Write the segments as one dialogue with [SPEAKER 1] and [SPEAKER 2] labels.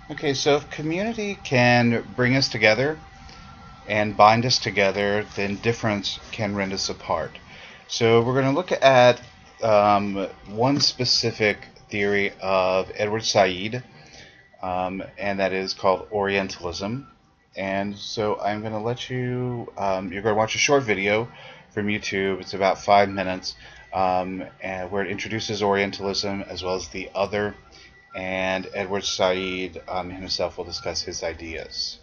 [SPEAKER 1] Okay, so if community can bring us together and bind us together, then difference can rend us apart. So we're going to look at one specific theory of Edward Said, and that is called Orientalism. And so I'm going to let you, you're going to watch a short video from YouTube. It's about 5 minutes, and where it introduces Orientalism as well as the other, and Edward Said himself will discuss his ideas.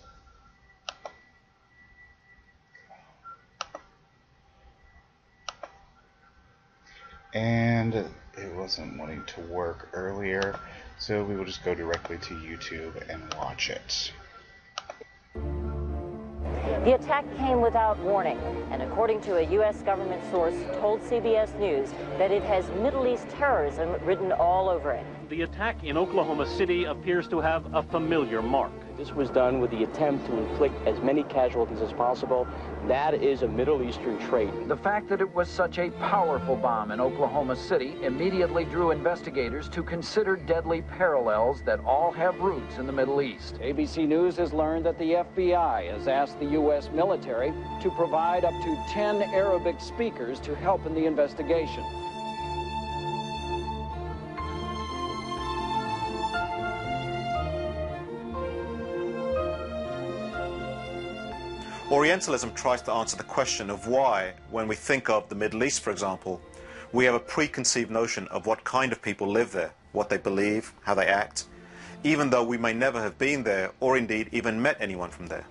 [SPEAKER 1] And it wasn't wanting to work earlier, so we will just go directly to YouTube and watch it.
[SPEAKER 2] The attack came without warning, and according to a U.S. government source, told CBS News that it has Middle East terrorism written all over it.
[SPEAKER 3] The attack in Oklahoma City appears to have a familiar mark.
[SPEAKER 4] This was done with the attempt to inflict as many casualties as possible. That is a Middle Eastern trait.
[SPEAKER 5] The fact that it was such a powerful bomb in Oklahoma City immediately drew investigators to consider deadly parallels that all have roots in the Middle East.
[SPEAKER 4] ABC News has learned that the FBI has asked the U.S. military to provide up to 10 Arabic speakers to help in the investigation.
[SPEAKER 6] Orientalism tries to answer the question of why, when we think of the Middle East, for example, we have a preconceived notion of what kind of people live there, what they believe, how they act, even though we may never have been there or indeed even met anyone from there.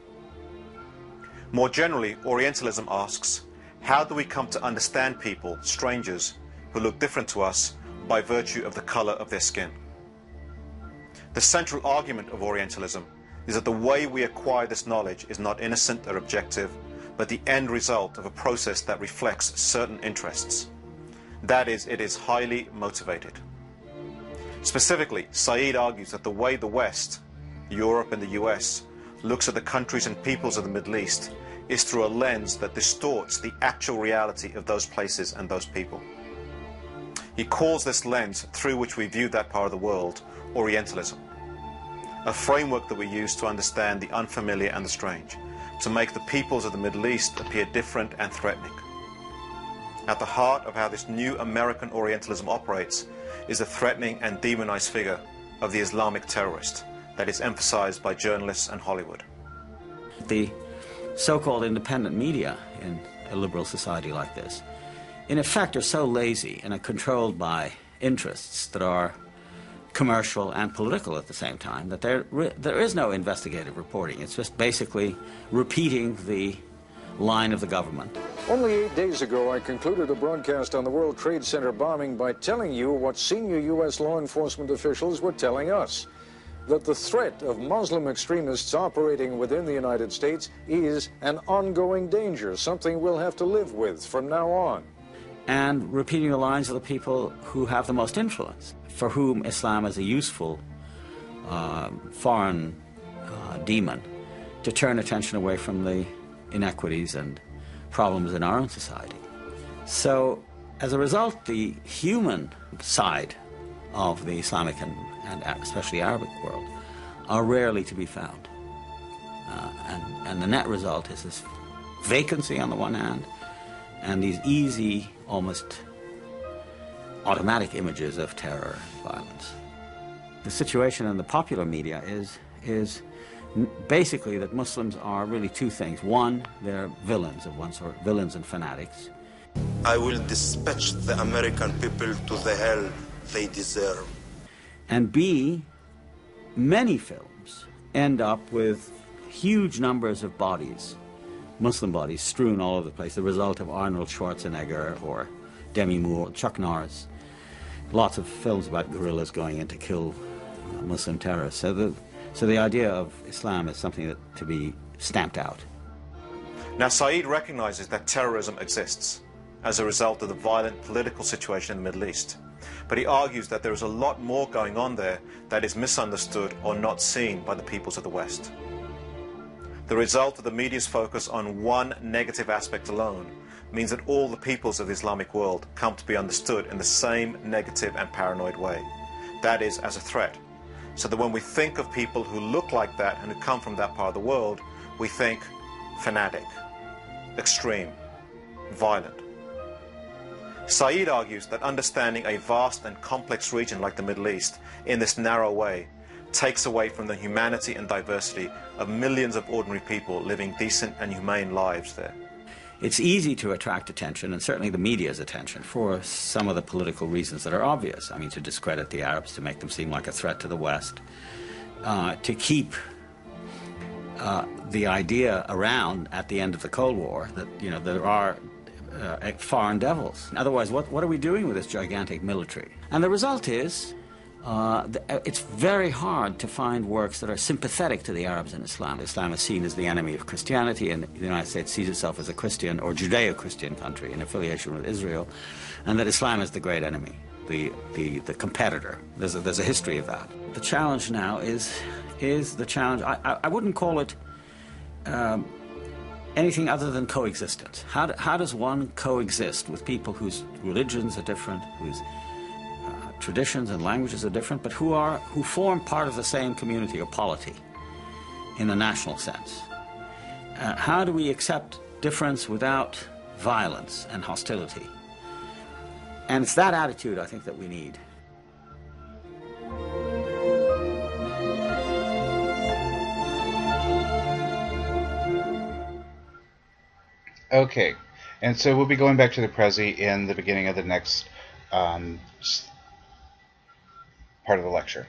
[SPEAKER 6] More generally, Orientalism asks, how do we come to understand people, strangers, who look different to us by virtue of the color of their skin? The central argument of Orientalism is that the way we acquire this knowledge is not innocent or objective, but the end result of a process that reflects certain interests. That is, it is highly motivated. Specifically, Said argues that the way the West, Europe and the US, looks at the countries and peoples of the Middle East is through a lens that distorts the actual reality of those places and those people. He calls this lens through which we view that part of the world Orientalism, a framework that we use to understand the unfamiliar and the strange, to make the peoples of the Middle East appear different and threatening. At the heart of how this new American Orientalism operates is the threatening and demonized figure of the Islamic terrorist that is emphasized by journalists and Hollywood.
[SPEAKER 7] The so-called independent media in a liberal society like this, in effect, are so lazy and are controlled by interests that are commercial and political at the same time, that there is no investigative reporting. It's just basically repeating the line of the government.
[SPEAKER 8] Only 8 days ago, I concluded a broadcast on the World Trade Center bombing by telling you what senior U.S. law enforcement officials were telling us, that the threat of Muslim extremists operating within the United States is an ongoing danger, something we'll have to live with from now on.
[SPEAKER 7] And repeating the lines of the people who have the most influence, for whom Islam is a useful foreign demon to turn attention away from the inequities and problems in our own society. So, as a result, the human side of the Islamic and especially Arabic world are rarely to be found. And the net result is this vacancy on the one hand, and these easy, almost automatic images of terror and violence. The situation in the popular media is basically that Muslims are really two things. One, they're villains of one sort, villains and fanatics.
[SPEAKER 9] I will dispatch the American people to the hell they deserve.
[SPEAKER 7] And B, many films end up with huge numbers of bodies, Muslim bodies, strewn all over the place, the result of Arnold Schwarzenegger or Demi Moore, Chuck Norris. Lots of films about guerrillas going in to kill Muslim terrorists. So the idea of Islam is something to be stamped out.
[SPEAKER 6] Now, Said recognizes that terrorism exists as a result of the violent political situation in the Middle East. But he argues that there is a lot more going on there that is misunderstood or not seen by the peoples of the West. The result of the media's focus on one negative aspect alone means that all the peoples of the Islamic world come to be understood in the same negative and paranoid way. That is, as a threat. So that when we think of people who look like that and who come from that part of the world, we think fanatic, extreme, violent. Said argues that understanding a vast and complex region like the Middle East in this narrow way takes away from the humanity and diversity of millions of ordinary people living decent and humane lives there.
[SPEAKER 7] It's easy to attract attention, and certainly the media's attention, for some of the political reasons that are obvious. I mean, to discredit the Arabs, to make them seem like a threat to the West, to keep the idea around at the end of the Cold War that, you know, there are foreign devils. Otherwise, what are we doing with this gigantic military? And the result is it's very hard to find works that are sympathetic to the Arabs and Islam. Islam is seen as the enemy of Christianity, and the United States sees itself as a Christian or Judeo-Christian country in affiliation with Israel, and that Islam is the great enemy, the competitor. There's a history of that. The challenge now is the challenge. I wouldn't call it anything other than coexistence. How does one coexist with people whose religions are different, whose traditions and languages are different, but who form part of the same community or polity in the national sense? How do we accept difference without violence and hostility? And it's that attitude, I think, that we need.
[SPEAKER 1] Okay, and so we'll be going back to the Prezi in the beginning of the next part of the lecture.